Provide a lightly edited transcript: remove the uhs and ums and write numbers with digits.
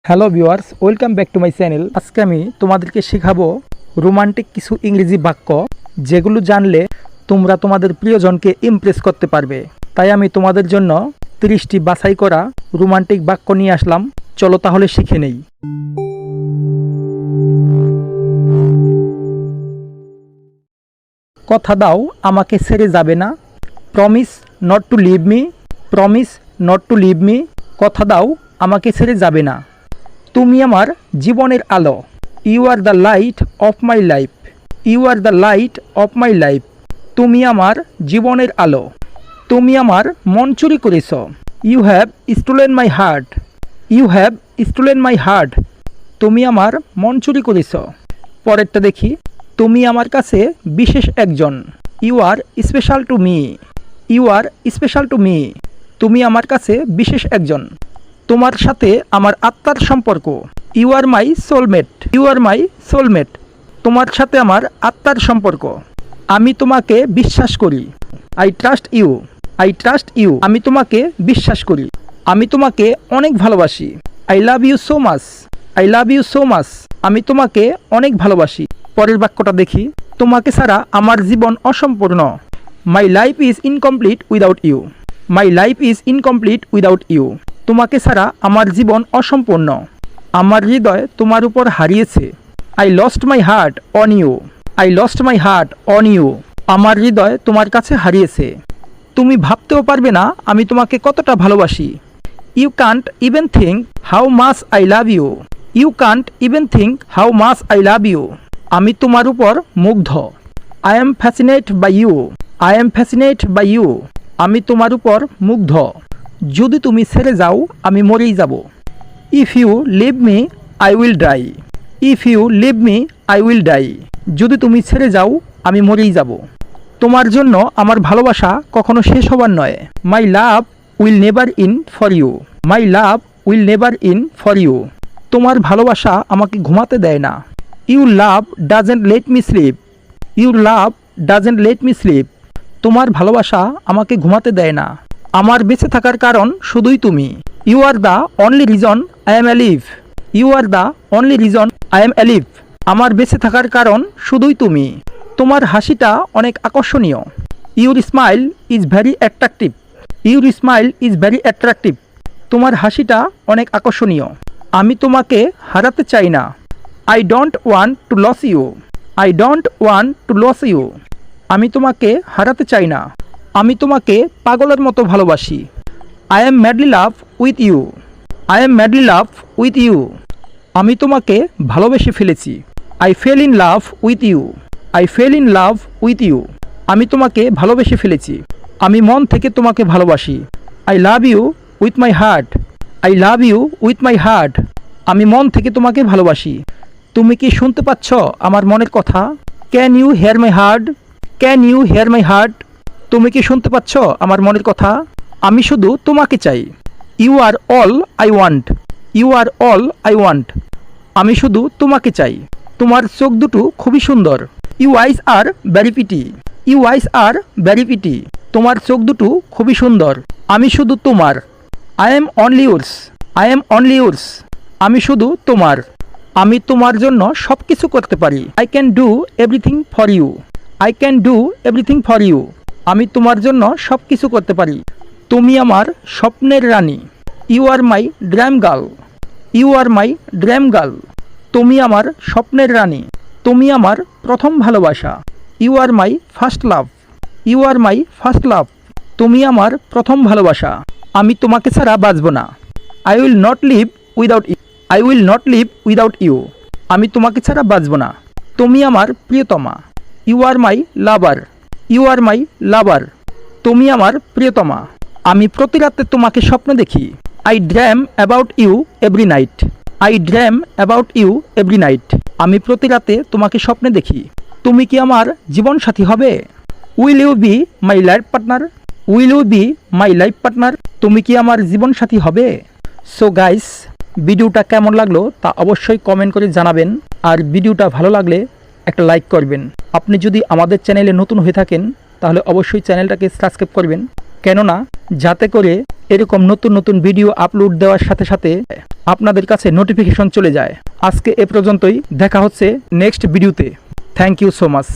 Hello viewers, welcome back to my channel. আজকে আমি তোমাদেরকে শেখাবো রোমান্টিক কিছু ইংরেজি বাক্য, যেগুলো জানলে তোমরা তোমাদের প্রিয়জনকে ইমপ্রেস করতে পারবে। তাই আমি তোমাদের জন্য 30টি বাছাই করা রোমান্টিক বাক্য নিয়ে আসলাম। চলো তাহলে শিখে নেই। কথা দাও আমাকে ছেড়ে যাবে না। Promise not to leave me. Promise not to leave me. কথা দাও আমাকে ছেড়ে যাবে না। তুমি আমার জীবনের আলো। You are the light of my life. You are the light of my life. তুমি আমার জীবনের আলো। তুমি আমার মন চুরি করেছ। You have stolen my heart. You have stolen my heart. তুমি আমার মন চুরি করেছ। পরেরটা দেখি। তুমি আমার কাছে বিশেষ একজন। You are special to me. You are special to me. তুমি আমার কাছে বিশেষ একজন। তোমার সাথে আমার আত্মার সম্পর্ক। You are my soulmate. You are my soulmate. তোমার সাথে আমার আত্মার সম্পর্ক। আমি তোমাকে বিশ্বাস করি। I trust you. I trust you. আমি তোমাকে বিশ্বাস করি। আমি তোমাকে অনেক ভালোবাসি। I love you so much. I love you so much. আমি তোমাকে অনেক ভালোবাসি। পরের বাক্যটা দেখি। তোমাকে ছাড়া আমার জীবন অসম্পূর্ণ। My life is incomplete without you. My life is incomplete without you. তোমাকে ছাড়া আমার জীবন অসম্পূর্ণ। আমার হৃদয় তোমার উপর হারিয়েছে। I lost my heart on you. I lost my heart on you. আমার হৃদয় তোমার কাছে হারিয়েছে। তুমি ভাবতেও পারবে না আমি তোমাকে কতটা ভালোবাসি। You can't even think how much I love you. You can't even think how much I love you. আমি তোমার উপর মুগ্ধ। I am fascinate by you. I am fascinate by you. আমি তোমার উপর মুগ্ধ। যদি তুমি ছেড়ে যাও আমি মরেই যাব। If you leave me I will die. If you leave me I will die. যদি তুমি ছেড়ে যাও আমি মরেই যাব। তোমার জন্য আমার ভালোবাসা কখনো শেষ হবার নয়। My love will never end for you. My love will never end for you. তোমার ভালোবাসা আমাকে ঘুমাতে দেয় না। You love doesn't let me sleep. You love doesn't let me sleep. তোমার ভালোবাসা আমাকে ঘুমাতে দেয় না। আমার বেঁচে থাকার কারণ শুধুই তুমি। You are the only reason I am alive. You are the only reason I am alive. আমার বেঁচে থাকার কারণ শুধুই তুমি। তোমার হাসিটা অনেক আকর্ষণীয়। Your smile is very attractive. Your smile is very attractive. তোমার হাসিটা অনেক আকর্ষণীয়। আমি তোমাকে হারাতে চাই না। I don't want to lose you. I don't want to lose you. আমি তোমাকে হারাতে চাই না। আমি তোমাকে পাগলের মতো ভালোবাসি। I am madly love with you. I am madly love with you. আমি তোমাকে ভালোবেসে ফেলেছি। I fell in love with you. I fell in love with you. আমি তোমাকে ভালোবেসে ফেলেছি। আমি মন থেকে তোমাকে ভালোবাসি। I love you with my heart. I love you with my heart. আমি মন থেকে তোমাকে ভালোবাসি। তুমি কি শুনতে পাচ্ছ আমার মনের কথা? Can you hear my heart? Can you hear my heart? তুমি কি শুনতে পাচ্ছ আমার মনের কথা? আমি শুধু তোমাকে চাই। You are all I want. You are all I want. আমি শুধু তোমাকে চাই। তোমার চোখ দুটো খুবই সুন্দর। You eyes are very pretty. You eyes are very pretty. তোমার চোখ দুটো খুবই সুন্দর। আমি শুধু তোমার। I am only yours. I am only yours. আমি শুধু তোমার। আমি তোমার জন্য সব কিছু করতে পারি। I can do everything for you. I can do everything for you. আমি তোমার জন্য সব কিছু করতে পারি। তুমি আমার স্বপ্নের রানী। You are my dream girl. You are my dream girl. তুমি আমার স্বপ্নের রানী। তুমি আমার প্রথম ভালোবাসা। You are my first love. You are my first love. তুমি আমার প্রথম ভালোবাসা। আমি তোমাকে ছাড়া বাঁচব না। I will not live without you. I will not live without you. আমি তোমাকে ছাড়া বাঁচব না। তুমি আমার প্রিয়তমা। You are my lover. You are my লাভার। তুমি আমার প্রিয়তমা। আমি প্রতি রাতে তোমাকে স্বপ্ন দেখি। I dream about you every night. I dream about you every night. আমি প্রতি রাতে তোমাকে স্বপ্নে দেখি। তুমি কি আমার জীবনসাথী হবে? Will you be my life partner? Will you be my life partner? তুমি কি আমার জীবনসাথী হবে? সো গাইস, ভিডিওটা কেমন লাগলো তা অবশ্যই কমেন্ট করে জানাবেন। আর ভিডিওটা ভালো লাগলে একটা লাইক করবেন। আপনি যদি আমাদের চ্যানেলে নতুন হয়ে থাকেন তাহলে অবশ্যই চ্যানেলটাকে সাবস্ক্রাইব করবেন, কেননা যাতে করে এরকম নতুন নতুন ভিডিও আপলোড দেওয়ার সাথে সাথে আপনাদের কাছে নোটিফিকেশন চলে যায়। আজকে এ পর্যন্তই, দেখা হচ্ছে নেক্সট ভিডিওতে। Thank you so much.